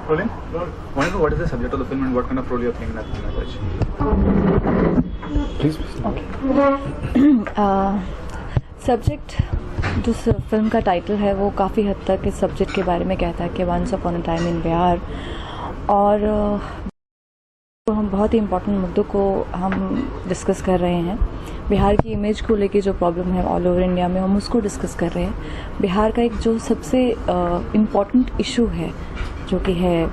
Rolling. Wanted to know what is the subject of the film and what kind of role you are playing in that language. Please. Okay. Subject जो film का title है वो काफ़ी हद तक इस subject के बारे में कहता है कि once upon a time in Bihar, और तो हम बहुत ही इम्पोर्टेंट मुद्दों को हम डिस्कस कर रहे हैं। बिहार की इमेज को लेके जो प्रॉब्लम है ऑल ओवर इंडिया में, हम उसको डिस्कस कर रहे हैं। बिहार का एक जो सबसे इम्पॉर्टेंट इशू है जो कि है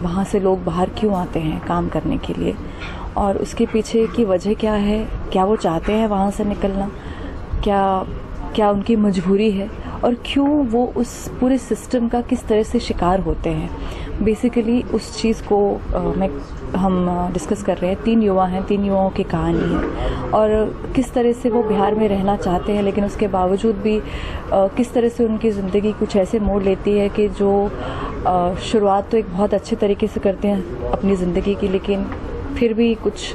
वहाँ से लोग बाहर क्यों आते हैं काम करने के लिए, और उसके पीछे की वजह क्या है, क्या वो चाहते हैं वहाँ से निकलना, क्या उनकी मजबूरी है, और क्यों वो उस पूरे सिस्टम का किस तरह से शिकार होते हैं। बेसिकली उस चीज़ को हम डिस्कस कर रहे हैं। 3 युवा हैं, 3 युवाओं की कहानी है, और किस तरह से वो बिहार में रहना चाहते हैं, लेकिन उसके बावजूद भी किस तरह से उनकी ज़िंदगी कुछ ऐसे मोड़ लेती है कि जो शुरुआत तो एक बहुत अच्छे तरीके से करते हैं अपनी ज़िंदगी की, लेकिन फिर भी कुछ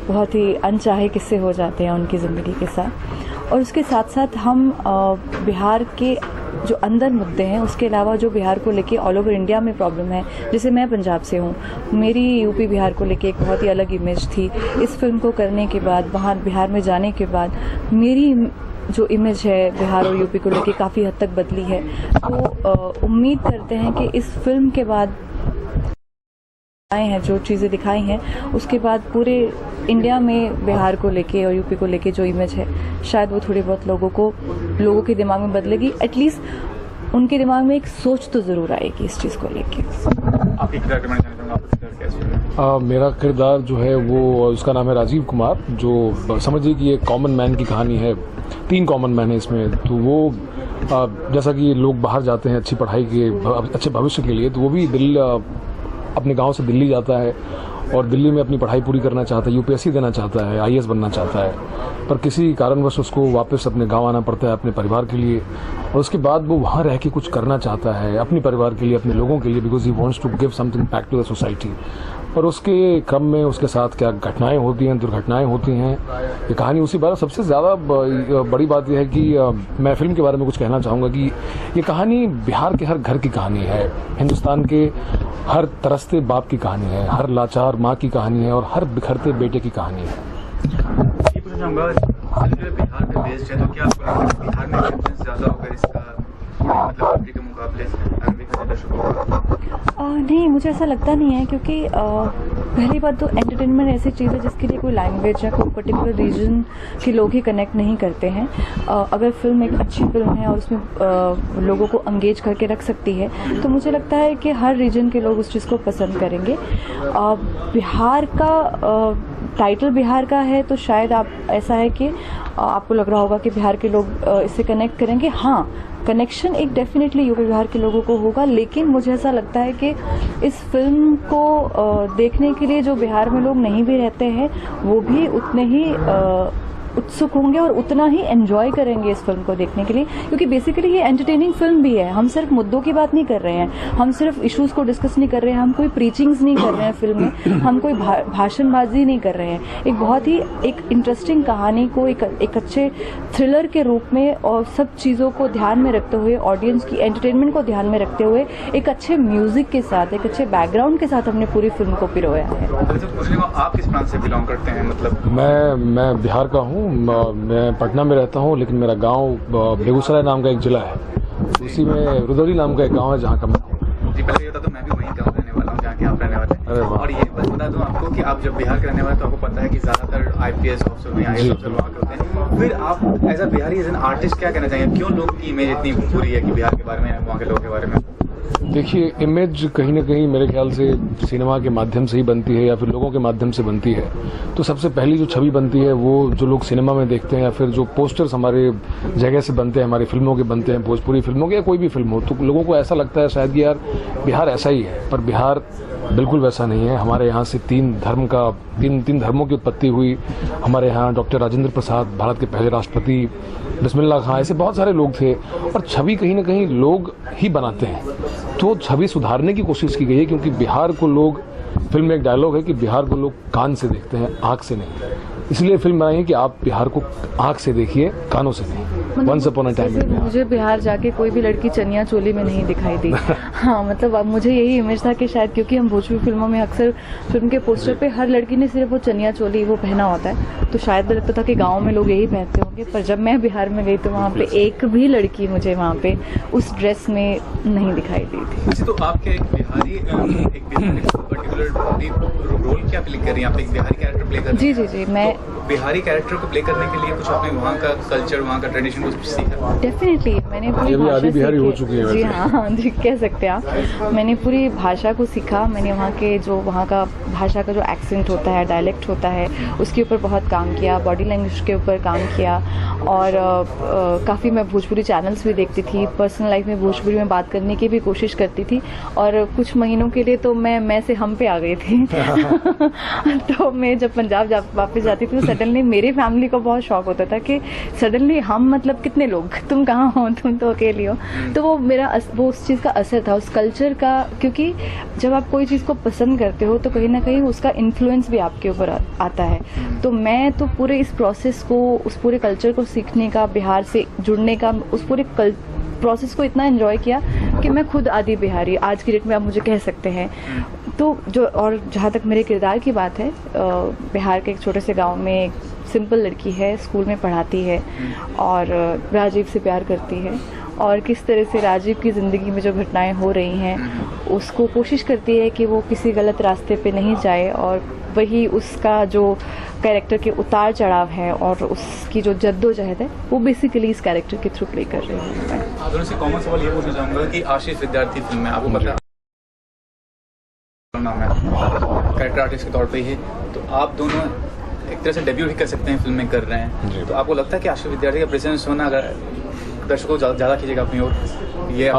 बहुत ही अनचाहे किस्से हो जाते हैं उनकी ज़िंदगी के साथ। और उसके साथ साथ हम बिहार के जो अंदर मुद्दे हैं, उसके अलावा जो बिहार को लेके ऑल ओवर इंडिया में प्रॉब्लम है, जैसे मैं पंजाब से हूँ, मेरी यूपी बिहार को लेके एक बहुत ही अलग इमेज थी। इस फिल्म को करने के बाद, वहाँ बिहार में जाने के बाद मेरी जो इमेज है बिहार और यूपी को लेके काफ़ी हद तक बदली है। तो उम्मीद करते हैं कि इस फिल्म के बाद हैं जो चीज़ें दिखाई हैं, उसके बाद पूरे इंडिया में बिहार को लेके और यूपी को लेके जो इमेज है, शायद वो थोड़ी बहुत लोगों के दिमाग में बदलेगी। एटलीस्ट उनके दिमाग में एक सोच तो ज़रूर आएगी इस चीज़ को लेके। मेरा किरदार जो है वो, उसका नाम है राजीव कुमार, जो समझिए कि एक कॉमन मैन की कहानी है। 3 कॉमन मैन है इसमें। तो वो जैसा कि लोग बाहर जाते हैं अच्छी पढ़ाई के, अच्छे भविष्य के लिए, तो वो भी दिल्ली, अपने गांव से दिल्ली जाता है और दिल्ली में अपनी पढ़ाई पूरी करना चाहता है, यूपीएससी देना चाहता है, आईएएस बनना चाहता है, पर किसी कारणवश उसको वापस अपने गांव आना पड़ता है अपने परिवार के लिए। और उसके बाद वो वहाँ रह के कुछ करना चाहता है अपने परिवार के लिए, अपने लोगों के लिए, because he wants to give something back to the society. और उसके क्रम में उसके साथ क्या घटनाएं होती हैं, दुर्घटनाएं होती हैं, ये कहानी उसी बारे। सबसे ज़्यादा बड़ी बात यह है कि मैं फिल्म के बारे में कुछ कहना चाहूँगा कि ये कहानी बिहार के हर घर की कहानी है, हिंदुस्तान के हर तरसते बाप की कहानी है, हर लाचार माँ की कहानी है, और हर बिखरते बेटे की कहानी है। ये पूछना चाहूँगा, बिहार पे बेस्ड है, तो क्या आपको लगता है बिहार में एक्सेप्टेंस ज़्यादा होगा इसका, मतलब के मुकाबले नहीं, मुझे ऐसा लगता नहीं है, क्योंकि पहली बात तो एंटरटेनमेंट ऐसी चीज़ है जिसके लिए कोई लैंग्वेज या कोई पर्टिकुलर रीजन के लोग ही कनेक्ट नहीं करते हैं। अगर फिल्म एक अच्छी फिल्म है और उसमें लोगों को एंगेज करके रख सकती है, तो मुझे लगता है कि हर रीजन के लोग उस चीज़ को पसंद करेंगे। बिहार का टाइटल बिहार का है, तो शायद ऐसा है कि आपको लग रहा होगा कि बिहार के लोग इससे कनेक्ट करेंगे। हाँ, कनेक्शन एक डेफिनेटली यूपी बिहार के लोगों को होगा, लेकिन मुझे ऐसा लगता है कि इस फिल्म को देखने के लिए जो बिहार में लोग नहीं भी रहते हैं, वो भी उतने ही उत्सुक होंगे और उतना ही एंजॉय करेंगे इस फिल्म को देखने के लिए, क्योंकि बेसिकली ये एंटरटेनिंग फिल्म भी है। हम सिर्फ मुद्दों की बात नहीं कर रहे हैं, हम सिर्फ इश्यूज को डिस्कस नहीं कर रहे हैं, हम कोई प्रीचिंग्स नहीं कर रहे हैं फिल्म में, हम कोई भाषणबाजी नहीं कर रहे हैं। एक बहुत ही एक इंटरेस्टिंग कहानी को एक अच्छे थ्रिलर के रूप में और सब चीज़ों को ध्यान में रखते हुए, ऑडियंस की एंटरटेनमेंट को ध्यान में रखते हुए, एक अच्छे म्यूजिक के साथ, एक अच्छे बैकग्राउंड के साथ हमने पूरी फिल्म को पिरोया है। आप किस प्रांत से बिलोंग करते हैं? मतलब मैं बिहार का हूँ, मैं पटना में रहता हूँ, लेकिन मेरा गांव बेगूसराय नाम का एक जिला है, उसी में रुदौली नाम का एक गांव है जहाँ का मैं हूँ। जी, पहले ये बता, तो मैं भी वहीं का रहने वाला हूँ जहाँ के आप रहने वाले हैं। और ये बस बता दूँ आपको कि आप जब बिहार के रहने वाले, तो आपको पता है कि ज़्यादातर IPS ऑफिसर में IAS ऑफिसर वहाँ के होते हैं। फिर आप as a Bihari, as an artist क्या कहना चाहिए? क्यों लोगों की इमेज इतनी बुरी है कि बिहार के बारे में, वहाँ के लोगों के बारे में? देखिए, इमेज कहीं ना कहीं मेरे ख्याल से सिनेमा के माध्यम से ही बनती है या फिर लोगों के माध्यम से बनती है। तो सबसे पहली जो छवि बनती है वो जो लोग सिनेमा में देखते हैं, या फिर जो पोस्टर्स हमारे जगह से बनते हैं, हमारी फिल्मों के बनते हैं, भोजपुरी फिल्मों के या कोई भी फिल्म हो, तो लोगों को ऐसा लगता है शायद कि यार बिहार ऐसा ही है, पर बिहार बिल्कुल वैसा नहीं है। हमारे यहाँ से तीन धर्मों की उत्पत्ति हुई। हमारे यहाँ डॉक्टर राजेंद्र प्रसाद, भारत के पहले राष्ट्रपति, बिस्मिल्लाह खां, ऐसे बहुत सारे लोग थे, और छवि कहीं ना कहीं लोग ही बनाते हैं। तो छवि सुधारने की कोशिश की गई है, क्योंकि बिहार को लोग, फिल्म में एक डायलॉग है कि बिहार को लोग कान से देखते हैं, आँख से नहीं। इसलिए फिल्म बनाई है कि आप बिहार को आँख से देखिए, कानों से नहीं। Once upon a time in Bihar. मुझे बिहार जाके कोई भी लड़की चनिया चोली में नहीं दिखाई दी। हाँ, मतलब अब मुझे यही इमेज था कि शायद क्योंकि हम भोजपुरी फिल्मों में अक्सर फिल्म के पोस्टर पे हर लड़की ने सिर्फ वो चनिया चोली वो पहना होता है, तो शायद लगता था कि गाँव में लोग यही पहनते होंगे। पर जब मैं बिहार में गई तो वहाँ पे एक भी लड़की मुझे वहाँ पे उस ड्रेस में नहीं दिखाई दी थी। अच्छा, तो आपके एक बिहारी पर्टिकुलर रोल क्या प्ले कर रही हैं आप? एक बिहारी कैरेक्टर प्ले कर रही हैं? जी, मैं तो बिहारी कैरेक्टर को प्ले करने के लिए कुछ आपने वहाँ का कल्चर, वहाँ का ट्रेडिशन कुछ सीखा? डेफिनेटली मैंने पूरी अभी भाषा आधी बिहारी हो चुकी है जी वैसे। हाँ जी, कह सकते हैं आप। मैंने पूरी भाषा को सीखा, मैंने वहाँ का भाषा का जो एक्सेंट होता है, डायलेक्ट होता है, उसके ऊपर बहुत काम किया, बॉडी लैंग्वेज के ऊपर काम किया। और काफ़ी मैं भोजपुरी चैनल्स भी देखती थी, पर्सनल लाइफ में भोजपुरी में बात करने की भी कोशिश करती थी। और कुछ महीनों के लिए तो मैं से हम पे आ गई थी। तो मैं जब पंजाब वापस जाती थी तो सडनली मेरे फैमिली को बहुत शौक होता था कि सडनली हम मतलब कितने लोग, तुम कहाँ हो, तुम तो अकेली हो। तो वो उस चीज़ का असर था, उस कल्चर का, क्योंकि जब आप कोई चीज़ को पसंद करते हो तो कहीं ना कहीं उसका इन्फ्लुएंस भी आपके ऊपर आता है। तो मैं तो पूरे इस प्रोसेस को, उस पूरे कल्चर को सीखने का, बिहार से जुड़ने का, उस पूरे प्रोसेस को इतना एंजॉय किया कि मैं खुद आधी बिहारी आज की डेट में आप मुझे कह सकते हैं। तो और जहाँ तक मेरे किरदार की बात है, बिहार के एक छोटे से गांव में एक सिंपल लड़की है, स्कूल में पढ़ाती है और राजीव से प्यार करती है, और किस तरह से राजीव की ज़िंदगी में जो घटनाएं हो रही हैं उसको कोशिश करती है कि वो किसी गलत रास्ते पे नहीं जाए, और वही उसका जो कैरेक्टर के उतार चढ़ाव है और उसकी जो जद्दोजहद है वो बेसिकली इस कैरेक्टर के थ्रू प्ले कर रही हूँ मैं। आप दोनों से कॉमन सवाल ये पूछना चाहूँगा कि आशीष विद्यार्थी फिल्म में आपको पता नाम है, कैरेक्टर आर्टिस्ट के तौर पे ही, तो आप दोनों एक तरह से डेब्यू ही कर सकते हैं फिल्म में कर रहे हैं, तो आपको लगता है कि आशीष विद्यार्थी का प्रेजेंस होना अगर दर्शकों को ज़्यादा खींचेगा अपनी ओर? ये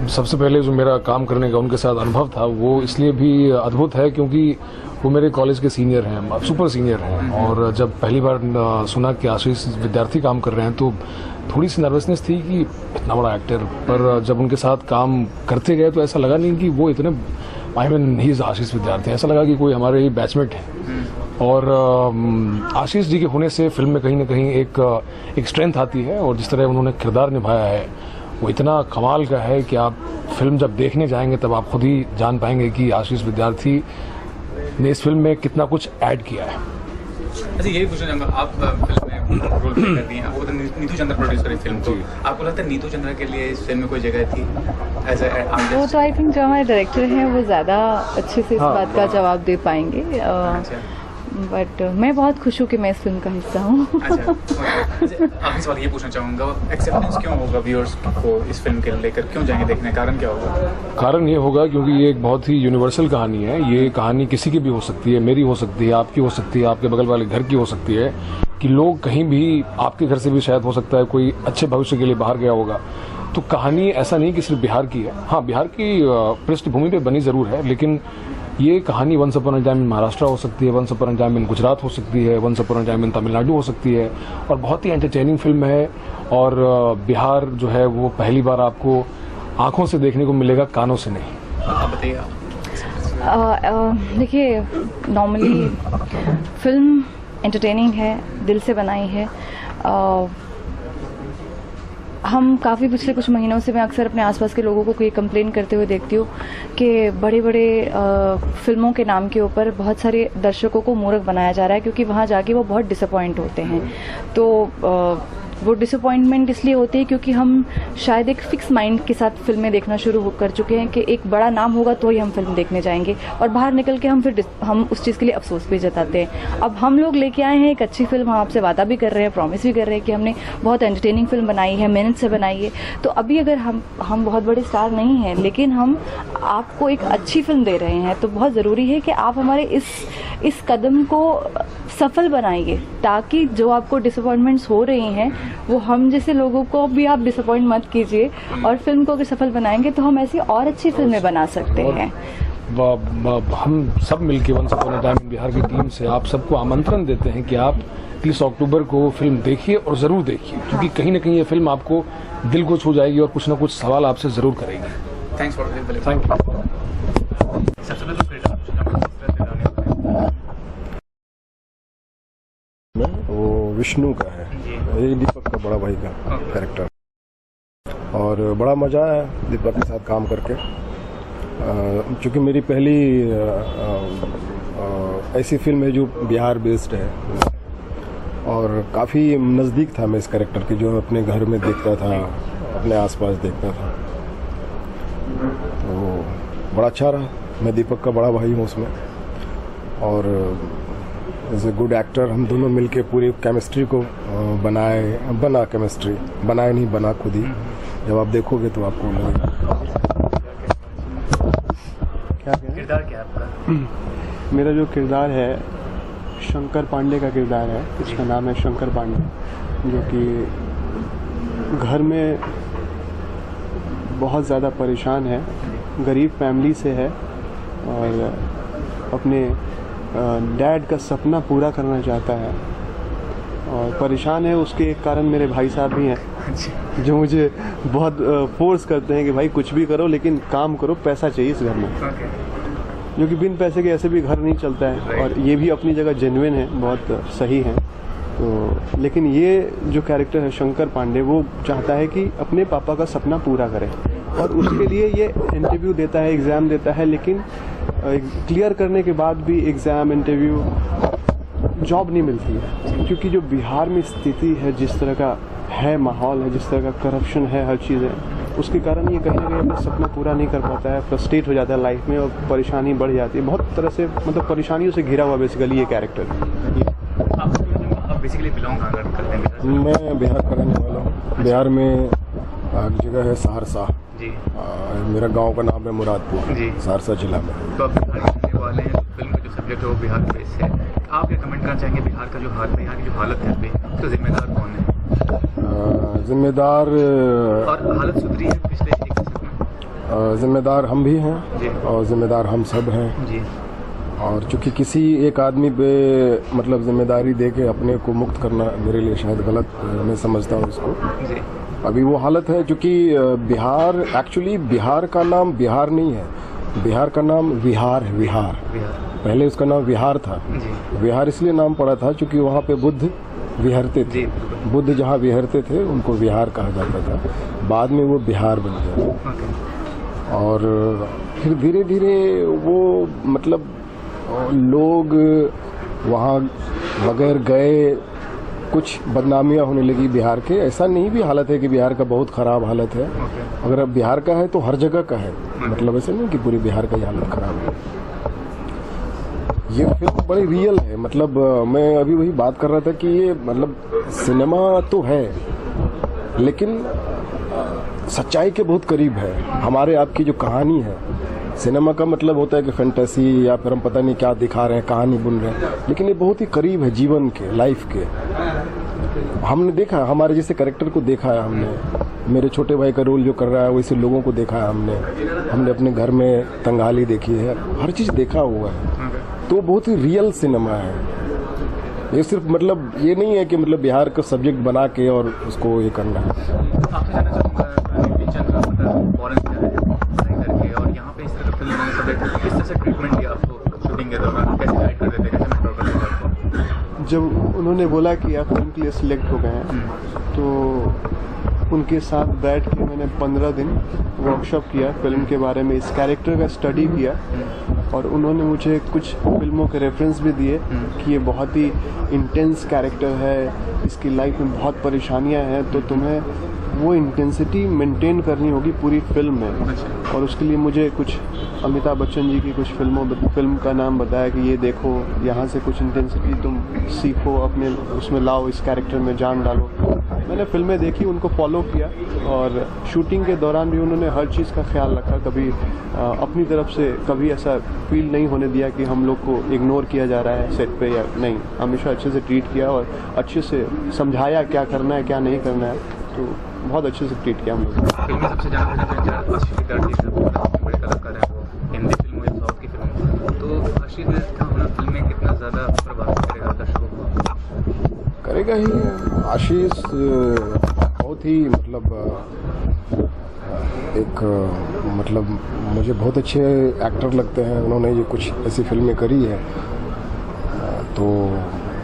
सबसे पहले जो मेरा काम करने का उनके साथ अनुभव था वो इसलिए भी अद्भुत है क्योंकि वो मेरे कॉलेज के सीनियर हैं, सुपर सीनियर हैं। और जब पहली बार सुना कि आशीष विद्यार्थी काम कर रहे हैं तो थोड़ी सी नर्वसनेस थी कि इतना बड़ा एक्टर, पर जब उनके साथ काम करते गए तो ऐसा लगा नहीं कि वो इतने, आई मीन ही इज आशीष विद्यार्थी, ऐसा लगा कि कोई हमारे ही बैचमेट है। और आशीष जी के होने से फिल्म में कहीं ना कहीं एक स्ट्रेंथ आती है, और जिस तरह उन्होंने किरदार निभाया है वो इतना कमाल का है कि आप फिल्म जब देखने जाएंगे तब आप खुद ही जान पाएंगे कि आशीष विद्यार्थी ने इस फिल्म में कितना कुछ ऐड किया है। अच्छा, यही पूछना चाहूँगा, आप फिल्म में रोल प्ले कर रही हैं, वो नीतू चंद्रा प्रोड्यूस करी फिल्म, तो आपको लगता है नीतू चंद्रा के लिए इस फिल्म में कोई जगह थी एज ए आर्टिस्ट? वो तो आई थिंक जो हमारे डायरेक्टर हैं वो ज़्यादा अच्छे से इस बात का जवाब दे पाएंगे। बट मैं बहुत खुश हूँ कि मैं इस फिल्म का हिस्सा हूँ। अच्छा, आखिरी सवाल ये पूछना चाहूँगा, एक्सेप्टेंस क्यों होगा व्यूअर्स को इस फिल्म के लेकर, क्यों जाएंगे देखने, कारण क्या होगा? कारण ये होगा क्योंकि ये एक बहुत ही यूनिवर्सल कहानी है। ये कहानी किसी की भी हो सकती है, मेरी हो सकती है, आपकी हो सकती है, आपके बगल वाले घर की हो सकती है, कि लोग कहीं भी, आपके घर से भी शायद हो सकता है कोई अच्छे भविष्य के लिए बाहर गया होगा। तो कहानी ऐसा नहीं कि सिर्फ बिहार की है, हाँ बिहार की पृष्ठभूमि पे बनी ज़रूर है, लेकिन ये कहानी once upon a time in Maharashtra हो सकती है, once upon a time in Gujarat हो सकती है, once upon a time in Tamil Nadu हो सकती है, और बहुत ही एंटरटेनिंग फिल्म है। और बिहार जो है वो पहली बार आपको आंखों से देखने को मिलेगा, कानों से नहीं। आप बताइए। देखिए, नॉर्मली फिल्म एंटरटेनिंग है, दिल से बनाई है। हम काफ़ी पिछले कुछ महीनों से मैं अक्सर अपने आसपास के लोगों को ये कंप्लेन करते हुए देखती हूँ कि बड़े बड़े फिल्मों के नाम के ऊपर बहुत सारे दर्शकों को मूर्ख बनाया जा रहा है, क्योंकि वहाँ जाके वो बहुत डिसअपॉइंट होते हैं। तो वो डिसअपॉइंटमेंट इसलिए होती है क्योंकि हम शायद एक फिक्स माइंड के साथ फिल्में देखना शुरू कर चुके हैं कि एक बड़ा नाम होगा तो ही हम फिल्म देखने जाएंगे, और बाहर निकल के हम उस चीज़ के लिए अफसोस भी जताते हैं। अब हम लोग लेके आए हैं एक अच्छी फिल्म, हम आपसे वादा भी कर रहे हैं, प्रॉमिस भी कर रहे हैं कि हमने बहुत एंटरटेनिंग फिल्म बनाई है, मेहनत से बनाई है। तो अभी अगर हम बहुत बड़े स्टार नहीं हैं, लेकिन हम आपको एक अच्छी फिल्म दे रहे हैं, तो बहुत ज़रूरी है कि आप हमारे इस कदम को सफल बनाइए, ताकि जो आपको डिसअपॉइंटमेंट्स हो रही हैं वो हम जैसे लोगों को भी आप डिसअपॉइंट मत कीजिए, और फिल्म को अगर सफल बनाएंगे तो हम ऐसी और अच्छी फिल्में बना सकते हैं। हम सब मिलकर once upon a time in Bihar की टीम से आप सबको आमंत्रण देते हैं कि आप 30 अक्टूबर को फिल्म देखिए, और ज़रूर देखिए, क्योंकि कहीं ना कहीं ये फिल्म आपको दिल को छू जाएगी और कुछ ना कुछ सवाल आपसे ज़रूर करेगी। Thanks for thank you. सबसे पहले वो विष्णु का है। यही दीपक का बड़ा भाई का कैरेक्टर, और बड़ा मज़ा आया दीपक के साथ काम करके। चूँकि मेरी पहली ऐसी फिल्म है जो बिहार बेस्ड है, और काफ़ी नज़दीक था मैं इस कैरेक्टर के, जो अपने घर में देखता था, अपने आसपास देखता था, तो बड़ा अच्छा रहा। मैं दीपक का बड़ा भाई हूँ उसमें, और एज ए गुड एक्टर हम दोनों मिलके पूरी केमिस्ट्री को बना खुद ही। जब आप देखोगे तो आपको लगेगा। किरदार क्या है आपका? मेरा जो किरदार है शंकर पांडे का किरदार है। इसका नाम है शंकर पांडे, जो कि घर में बहुत ज़्यादा परेशान है, गरीब फैमिली से है, और अपने डैड का सपना पूरा करना चाहता है, और परेशान है। उसके एक कारण मेरे भाई साहब भी हैं, जो मुझे बहुत फोर्स करते हैं कि भाई कुछ भी करो लेकिन काम करो, पैसा चाहिए इस घर में, जो कि बिन पैसे के ऐसे भी घर नहीं चलता है। और ये भी अपनी जगह जेन्युइन है, बहुत सही है। तो लेकिन ये जो कैरेक्टर है शंकर पांडे, वो चाहता है कि अपने पापा का सपना पूरा करे, और उसके लिए ये इंटरव्यू देता है, एग्ज़ाम देता है, लेकिन क्लियर करने के बाद भी एग्ज़ाम, इंटरव्यू, जॉब नहीं मिलती है। क्योंकि जो बिहार में स्थिति है, जिस तरह का है माहौल है, जिस तरह का करप्शन है, हर चीज़ है, उसके कारण ये कहीं ना कहीं अपना सपना पूरा नहीं कर पाता है, फ्रस्ट्रेट हो जाता है लाइफ में, और परेशानी बढ़ जाती है। बहुत तरह से मतलब परेशानियों से घिरा हुआ बेसिकली ये कैरेक्टर। आप बेसिकली बिलोंग कहाँ करते हैं? मैं बिहार का रहने वाला हूँ। बिहार में एक जगह है सहरसा जी। मेरा गांव का नाम है मुरादपुर जी। सहरसा जिला में। तो आप बिहार के रहने वाले हैं, तो फिल्म का जो सब्जेक्ट है वो बिहार बेस है। आप क्या कमेंट करना चाहेंगे बिहार का जो यहाँ की जो हालत है अभी, तो जिम्मेदार कौन है? जिम्मेदार और हालत सुधरी है पिछले 1 दशक में? जिम्मेदार हम भी हैं, जी। और जिम्मेदार हम सब हैं। जी। और चूंकि किसी एक आदमी पे मतलब जिम्मेदारी दे के अपने को मुक्त करना मेरे लिए शायद गलत मैं समझता हूँ इसको। जी। अभी वो हालत है, क्योंकि बिहार एक्चुअली बिहार का नाम बिहार नहीं है, बिहार का नाम विहार है। विहार पहले उसका नाम विहार था। जी। विहार इसलिए नाम पड़ा था क्योंकि वहाँ पे बुद्ध विहरते थे। बुद्ध जहाँ विहरते थे उनको विहार कहा जाता था। बाद में वो बिहार बन गया, और फिर धीरे धीरे वो मतलब लोग वहाँ बगैर गए कुछ बदनामियाँ होने लगी बिहार के। ऐसा नहीं भी हालत है कि बिहार का बहुत ख़राब हालत है। अगर अब बिहार का है तो हर जगह का है, मतलब ऐसे नहीं कि पूरी बिहार का ही हालत ख़राब है। ये फिल्म बड़ी रियल है। मतलब मैं अभी वही बात कर रहा था कि ये मतलब सिनेमा तो है, लेकिन सच्चाई के बहुत करीब है। हमारे आपकी जो कहानी है, सिनेमा का मतलब होता है कि फैंटेसी या फिर हम पता नहीं क्या दिखा रहे हैं, कहानी बुन रहे हैं, लेकिन ये बहुत ही करीब है जीवन के, लाइफ के। हमने देखा है, हमारे जैसे कैरेक्टर को देखा है हमने। मेरे छोटे भाई का रोल जो कर रहा है वैसे लोगों को देखा है हमने अपने घर में तंगाली देखी है, हर चीज़ देखा हुआ है। तो बहुत ही रियल सिनेमा है। ये सिर्फ मतलब ये नहीं है कि मतलब बिहार का सब्जेक्ट बना के और उसको ये करना है। आपसे जानना चाहूँगा फॉरेन से आए करके, और यहाँ पे इस तरह का फिल्म सब्जेक्ट किस तरह से ट्रीटमेंट दिया आपको शूटिंग के दौरान? कैसे गाइड कर देते, कैसे मेंटर कर देते आपको? जब उन्होंने बोला कि आप फिल्म के लिए सिलेक्ट हो गए हैं, तो उनके साथ बैठ के मैंने 15 दिन वर्कशॉप किया, फिल्म के बारे में, इस कैरेक्टर का स्टडी किया, और उन्होंने मुझे कुछ फिल्मों के रेफरेंस भी दिए कि ये बहुत ही इंटेंस कैरेक्टर है, इसकी लाइफ में बहुत परेशानियां हैं, तो तुम्हें वो इंटेंसिटी मेंटेन करनी होगी पूरी फिल्म में। और उसके लिए मुझे कुछ अमिताभ बच्चन जी की कुछ फिल्म का नाम बताया कि ये देखो, यहाँ से कुछ इंटेंसिटी तुम सीखो, अपने उसमें लाओ, इस कैरेक्टर में जान डालो। मैंने फिल्में देखी, उनको फॉलो किया, और शूटिंग के दौरान भी उन्होंने हर चीज़ का ख्याल रखा। कभी अपनी तरफ से कभी ऐसा फील नहीं होने दिया कि हम लोग को इग्नोर किया जा रहा है सेट पे, या नहीं, हमेशा अच्छे से ट्रीट किया और अच्छे से समझाया क्या करना है क्या नहीं करना है। तो बहुत अच्छे से ट्रीट किया हम लोग। फिल्म में सबसे ज़्यादा बड़े कलाकार हैं, वो हिंदी फिल्म हो या साउथ की फिल्म हो, तो आशीष का होना फिल्म में कितना ज़्यादा प्रभावित करेगा दर्शकों को? करेगा ही। आशीष बहुत ही मतलब एक मतलब मुझे बहुत अच्छे एक्टर लगते हैं। उन्होंने ये कुछ ऐसी फिल्में करी है, तो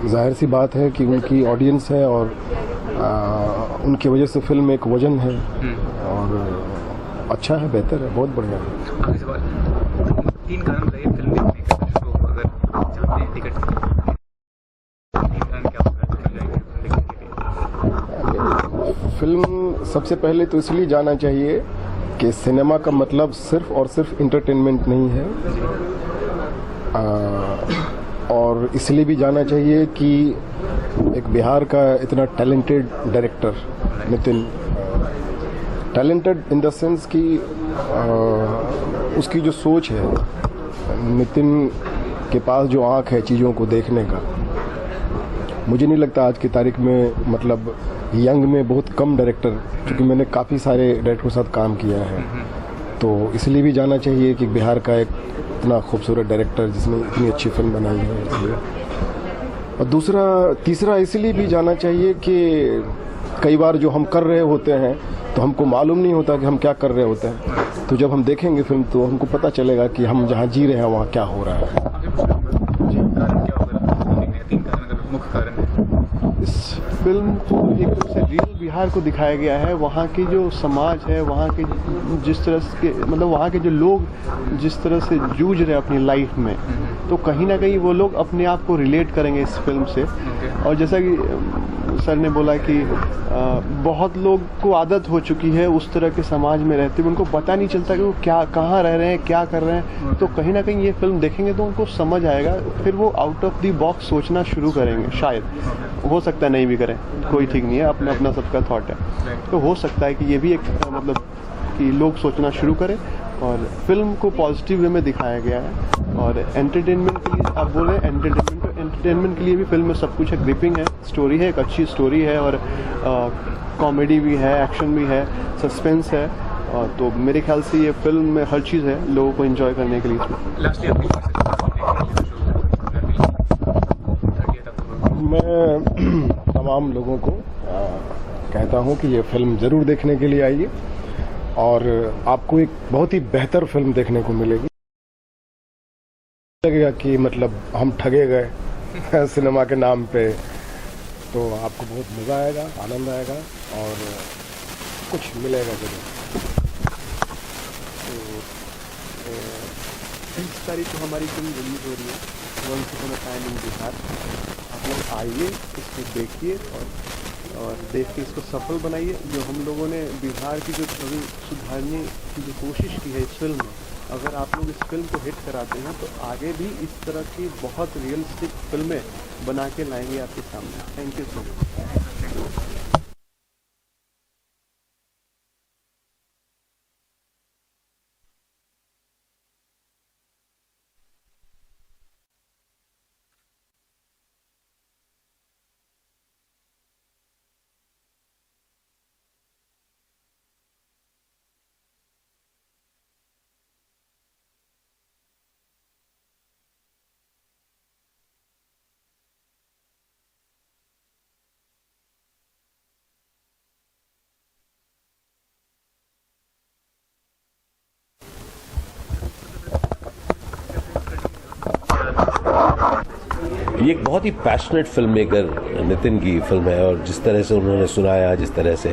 जाहिर सी बात है कि उनकी ऑडियंस है, और उनकी वजह से फिल्म एक वजन है और अच्छा है, बेहतर है, बहुत बढ़िया है। आखिरी सवाल, 3 कारण बताइए फिल्म देखने का जिसको अगर चाहते हैं टिकट 3 कारण क्या होगा देखने के लिए? फिल्म सबसे पहले तो इसलिए जाना चाहिए कि सिनेमा का मतलब सिर्फ और सिर्फ इंटरटेनमेंट नहीं है, और इसलिए भी जाना चाहिए कि एक बिहार का इतना talented director Nitin, talented in the sense कि उसकी जो सोच है, नितिन के पास जो आँख है चीज़ों को देखने का, मुझे नहीं लगता आज की तारीख में, मतलब यंग में बहुत कम डायरेक्टर, क्योंकि मैंने काफ़ी सारे डायरेक्टर के साथ काम किया है, तो इसलिए भी जाना चाहिए कि बिहार का एक इतना खूबसूरत डायरेक्टर जिसने इतनी अच्छी फिल्म बनाई है, इसलिए। और तीसरा इसलिए भी जाना चाहिए कि कई बार जो हम कर रहे होते हैं तो हमको मालूम नहीं होता कि हम क्या कर रहे होते हैं, तो जब हम देखेंगे फिल्म तो हमको पता चलेगा कि हम जहाँ जी रहे हैं वहाँ क्या हो रहा है। इस फिल्म को एकदम से रियल बिहार को दिखाया गया है, वहाँ की जो समाज है, वहाँ के जिस तरह के, मतलब वहाँ के जो लोग जिस तरह से जूझ रहे हैं अपनी लाइफ में, तो कहीं ना कहीं वो लोग अपने आप को रिलेट करेंगे इस फिल्म से। और जैसा कि सर ने बोला कि बहुत लोग को आदत हो चुकी है उस तरह के समाज में रहते हुए, उनको पता नहीं चलता कि वो क्या, कहाँ रह रहे हैं, क्या कर रहे हैं, तो कहीं ना कहीं ये फिल्म देखेंगे तो उनको समझ आएगा, फिर वो आउट ऑफ द बॉक्स सोचना शुरू करेंगे। शायद हो सकता है नहीं भी करें, कोई ठीक नहीं है, अपना अपना सबका थॉट है, तो हो सकता है कि ये भी एक मतलब कि लोग सोचना शुरू करें। और फिल्म को पॉजिटिव वे में दिखाया गया है, और एंटरटेनमेंट के लिए आप बोल रहे हैं, एंटरटेनमेंट के लिए भी फिल्म में सब कुछ है, ग्रिपिंग है, स्टोरी है, एक अच्छी स्टोरी है, और कॉमेडी भी है, एक्शन भी है, सस्पेंस है, तो मेरे ख्याल से ये फिल्म में हर चीज़ है लोगों को एंजॉय करने के लिए इसमें। मैं तमाम लोगों को कहता हूं कि ये फिल्म ज़रूर देखने के लिए आइए, और आपको एक बहुत ही बेहतर फिल्म देखने को मिलेगी। लगेगा कि मतलब हम ठगे गए सिनेमा के नाम पे, तो आपको बहुत मज़ा आएगा, आनंद आएगा और कुछ मिलेगा जरूर। तो 30 तारीख को हमारी फिल्म रिलीज हो रही है, once upon a time in Bihar. आप लोग आइए, इसको देखिए और देख के इसको सफल बनाइए। जो हम लोगों ने बिहार की जो छवि सुधारने की जो कोशिश की है इस फिल्म में, अगर आप लोग इस फिल्म को हिट कराते हैं तो आगे भी इस तरह की बहुत रियलिस्टिक फिल्में बना के लाएंगे आपके सामने। Thank you so much. ये एक बहुत ही पैशनेट फिल्म मेकर नितिन की फिल्म है, और जिस तरह से उन्होंने सुनाया, जिस तरह से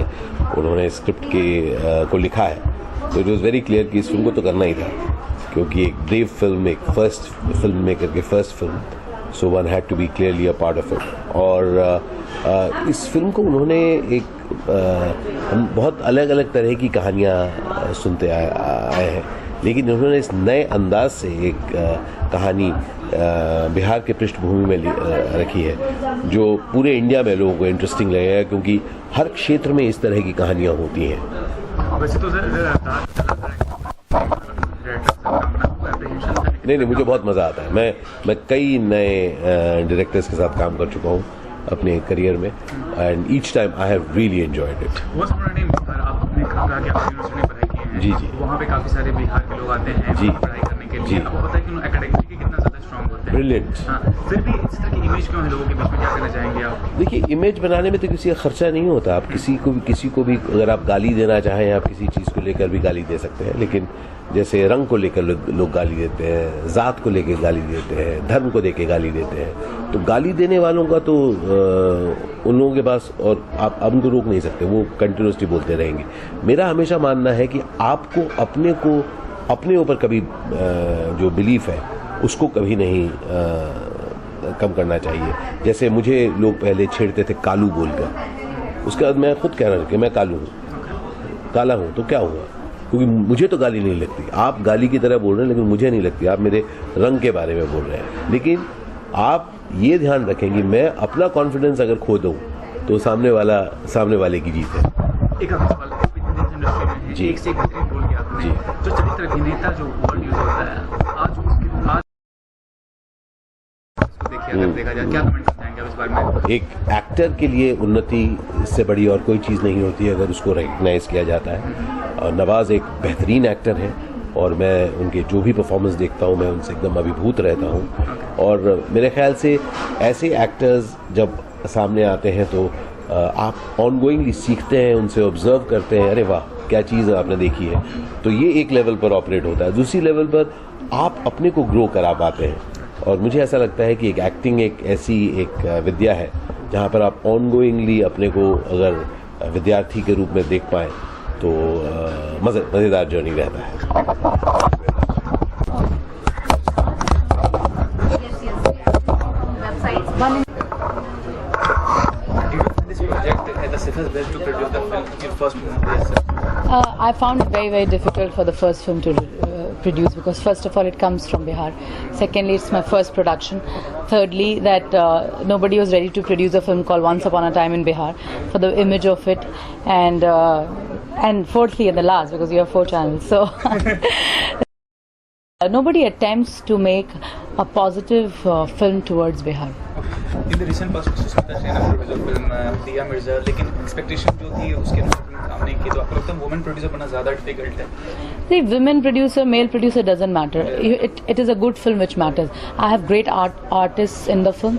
उन्होंने स्क्रिप्ट को लिखा है, तो इट वॉज वेरी क्लियर कि इस फिल्म को तो करना ही था, क्योंकि एक ब्रेव फिल्म, एक फर्स्ट फिल्म मेकर की first film, so one had to be clearly a part of it. और इस फिल्म को उन्होंने हम बहुत अलग अलग तरह की कहानियाँ सुनते आए हैं, लेकिन उन्होंने इस नए अंदाज से एक कहानी बिहार के पृष्ठभूमि में रखी है, जो पूरे इंडिया में लोगों को इंटरेस्टिंग लगेगा, क्योंकि हर क्षेत्र में इस तरह की कहानियाँ होती हैं। वैसे तो नहीं, मुझे बहुत मज़ा आता है। मैं कई नए डायरेक्टर्स के साथ काम कर चुका हूँ अपने करियर में, and each time I have really enjoyed it. आपने कहा कि आप यूनिवर्सिटी में पढ़ाई की है, जी, वहाँ पे काफ़ी सारे बिहार के लोग आते हैं जी, पढ़ाई करने के लिए। जी। आपको पता है कि एकेडमिकली कितना ज़्यादा स्ट्रॉन्ग होते हैं। ब्रिलियंट। हाँ, फिर भी इस तरह की इमेज क्यों है लोगों के बीच में, क्या कहना चाहेंगे आप? देखिए, इमेज बनाने में तो किसी का खर्चा नहीं होता। आप किसी को भी अगर आप गाली देना चाहें, आप किसी चीज़ को लेकर भी गाली दे सकते हैं, लेकिन जैसे रंग को लेकर लोग गाली देते हैं, जात को लेकर गाली देते हैं, धर्म को लेकर गाली देते हैं, तो गाली देने वालों का तो उन लोगों के पास, और आप उनको रोक नहीं सकते, वो कंटिन्यूसली बोलते रहेंगे। मेरा हमेशा मानना है कि आपको अपने ऊपर कभी जो बिलीफ है उसको कभी नहीं कम करना चाहिए। जैसे मुझे लोग पहले छेड़ते थे कालू बोलकर, उसके बाद मैं खुद कह रहा हूँ कि मैं कालू हूँ, काला हूँ, तो क्या हुआ? क्योंकि मुझे तो गाली नहीं लगती। आप गाली की तरह बोल रहे हैं, लेकिन मुझे नहीं लगती। आप मेरे रंग के बारे में बोल रहे हैं। लेकिन आप ये ध्यान रखेंगे, मैं अपना कॉन्फिडेंस अगर खो दूँ तो सामने वाले की जीत है। एक सवाल जी, एक से एक बेहतरीन रोल किया आपने। जो चरित्र अभिनेता जो वर्ड यूज होता है आज देखिए, अगर देखा जाए, क्या कमेंट करना चाहेंगे इस बारे में? एक एक्टर के लिए उन्नति से बड़ी और कोई चीज़ नहीं होती है अगर उसको रिकग्नाइज किया जाता है। और नवाज एक बेहतरीन एक्टर है और मैं उनके जो भी परफॉर्मेंस देखता हूँ मैं उनसे एकदम अभिभूत रहता हूँ। और मेरे ख्याल से ऐसे एक्टर्स जब सामने आते हैं तो आप ऑनगोइंगली सीखते हैं, उनसे ऑब्जर्व करते हैं, अरे वाह क्या चीज़ आपने देखी है। तो ये एक लेवल पर ऑपरेट होता है। दूसरी लेवल पर आप अपने को ग्रो करा पाते हैं। और मुझे ऐसा लगता है कि एक एक्टिंग एक ऐसी एक विद्या है जहाँ पर आप ऑनगोइंगली अपने को अगर विद्यार्थी के रूप में देख पाएँ तो मज़ेदार जर्नी रहता है। I found it very, very difficult for the first film to produce because first of all it comes from Bihar. Secondly, it's my first production. Thirdly, that nobody was ready to produce a film called Once Upon a Time in Bihar for the image of it, and fourthly and the last, because you have 4 channels, so nobody attempts to make a positive film towards Bihar. In the recent past, Sushmita Sen ने producer film दिया मिर्जा, लेकिन expectation जो थी उसके सामने की, तो आपको लगता है वुमेन प्रोड्यूसर बनना ज़्यादा डिफिकल्ट है? See, women producer, male producer doesn't matter. It is a good film which matters. I have great artists in the film.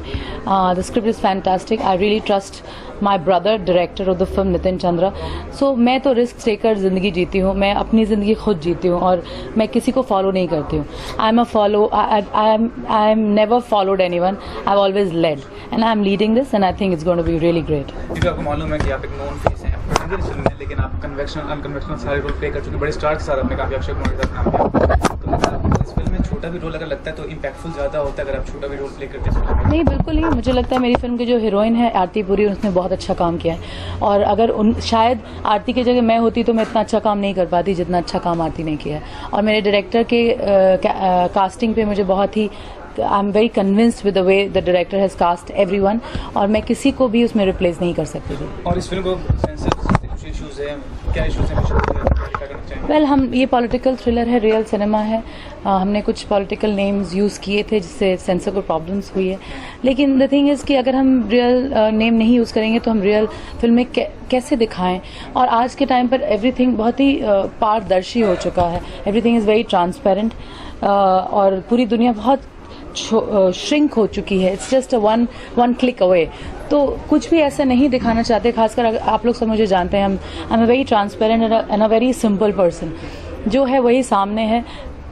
The script is fantastic. I really trust my brother, director of the film, Nitin Chandra. So मैं तो risk लेकर ज़िंदगी जीती हूँ, मैं अपनी ज़िंदगी खुद जीती हूँ और मैं किसी को फॉलो नहीं करती हूँ. I am never followed anyone. I've always led, and I'm leading this, and I think it's going to be really great. क्योंकि आपको मालूम है कि आप एक नोन फेस हैं फिल्म में, लेकिन आप कन्वेंशनल अनकन्वेंशनल सारे रोल प्ले कर चुके, बड़े स्टार के साथ आपने काफी अक्षय कुमार के साथ काम किया, तो मतलब इस फिल्म में छोटा भी रोल अगर लगता है तो इम्पैक्टफुल ज़्यादा होता है अगर आप छोटा भी रोल प्ले करते हैं? नहीं, बिल्कुल नहीं. मुझे लगता है मेरी फिल्म की जो हीरोइन है आरती पुरी, उसने बहुत अच्छा काम किया है, और अगर शायद आरती की जगह मैं होती तो मैं इतना अच्छा काम नहीं कर पाती जितना अच्छा काम आरती ने किया है. और मेरे डायरेक्टर के कास्टिंग पे मुझे बहुत ही I am very convinced with the way the director has cast everyone, और मैं किसी को भी उसमें रिप्लेस नहीं कर सकती थी. और इस फिल्म को सेंसर इश्यूज हैं, क्या इश्यूज हैं? वेल, हम ये पॉलिटिकल थ्रिलर है, रियल सिनेमा है. हमने कुछ पॉलिटिकल नेम्स यूज़ किए थे जिससे सेंसर को प्रॉब्लम्स हुई है, लेकिन द थिंग इज़ कि अगर हम रियल नेम नहीं यूज़ करेंगे तो हम रियल फिल्म में कैसे दिखाएं. और आज के टाइम पर एवरीथिंग बहुत ही पारदर्शी हो चुका है. एवरीथिंग इज़ वेरी ट्रांसपेरेंट, और पूरी दुनिया बहुत श्रिंक हो चुकी है. It's just one click away. तो कुछ भी ऐसा नहीं दिखाना चाहते, खासकर अगर आप लोग सब मुझे जानते हैं, I am a very transparent and a very simple person. जो है वही सामने है,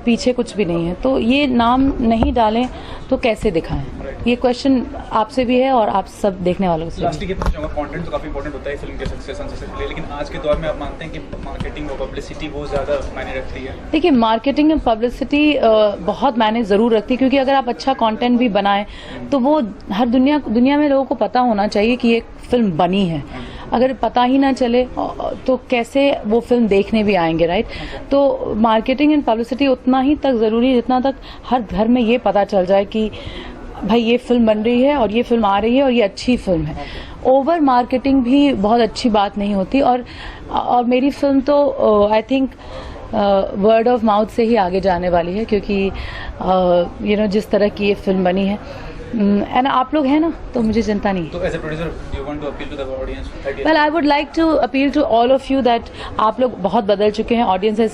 पीछे कुछ भी नहीं है. तो ये नाम नहीं डालें तो कैसे दिखाएं? ये क्वेश्चन आपसे भी है और आप सब देखने वालों से. लास्टली पूछना चाहूंगा, कंटेंट तो काफी इंपॉर्टेंट होता है फिल्म के सक्सेस के लिए, लेकिन आज के दौर में आप मानते हैं कि मार्केटिंग और पब्लिसिटी बहुत ज्यादा मायने रखती है? देखिए, मार्केटिंग और पब्लिसिटी बहुत मायने जरूर रखती है, क्योंकि अगर आप अच्छा कंटेंट भी बनाएं तो वो हर दुनिया में लोगों को पता होना चाहिए कि ये फिल्म बनी है. अगर पता ही ना चले तो कैसे वो फिल्म देखने भी आएंगे, राइट? तो मार्केटिंग एंड पब्लिसिटी उतना ही तक जरूरी है जितना तक हर घर में ये पता चल जाए कि भाई ये फिल्म बन रही है और ये फिल्म आ रही है और ये अच्छी फिल्म है. ओवर मार्केटिंग भी बहुत अच्छी बात नहीं होती. और मेरी फिल्म तो I think word of mouth से ही आगे जाने वाली है, क्योंकि जिस तरह की ये फिल्म बनी है एंड आप लोग हैं ना, तो मुझे चिंता नहीं। तो as a producer you want to appeal to the audience? Well I would like to appeal to all of you that आप लोग बहुत बदल चुके हैं, audience has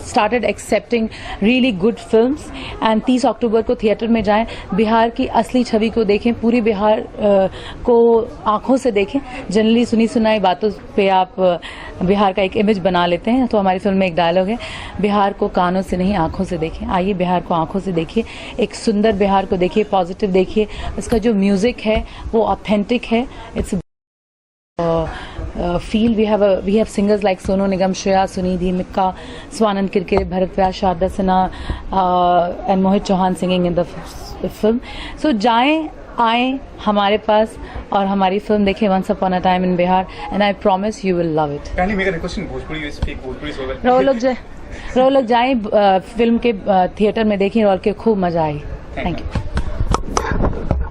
started accepting really good films and 30 अक्टूबर को थिएटर में जाएं, बिहार की असली छवि को देखें, पूरी बिहार को आंखों से देखें। जनरली सुनी सुनाई बातों पे आप बिहार का एक इमेज बना लेते हैं, तो हमारी फिल्म में एक डायलॉग है, बिहार को कानों से नहीं आंखों से देखें। आइए बिहार को आंखों से देखिए, एक सुंदर बिहार को देखिए, पॉजिटिव देखिए, इसका जो म्यूजिक है वो ऑथेंटिक है, it's feel we have singers like Sonu Nigam, Shreya, Sunidhi, Mikka, Swanand Kirkire, Bharat Vyas, Sharda Sinha and Mohit Chauhan singing in the film. So जाएं आएं हमारे पास और हमारी फिल्म देखें Once Upon a Time in Bihar, and I promise you will love it. Kindly make a request in Bhojpuri, you speak Bhojpuri so well. रहो लोग जाएं film के थिएटर में देखें और के खूब मजा आई। Thank you.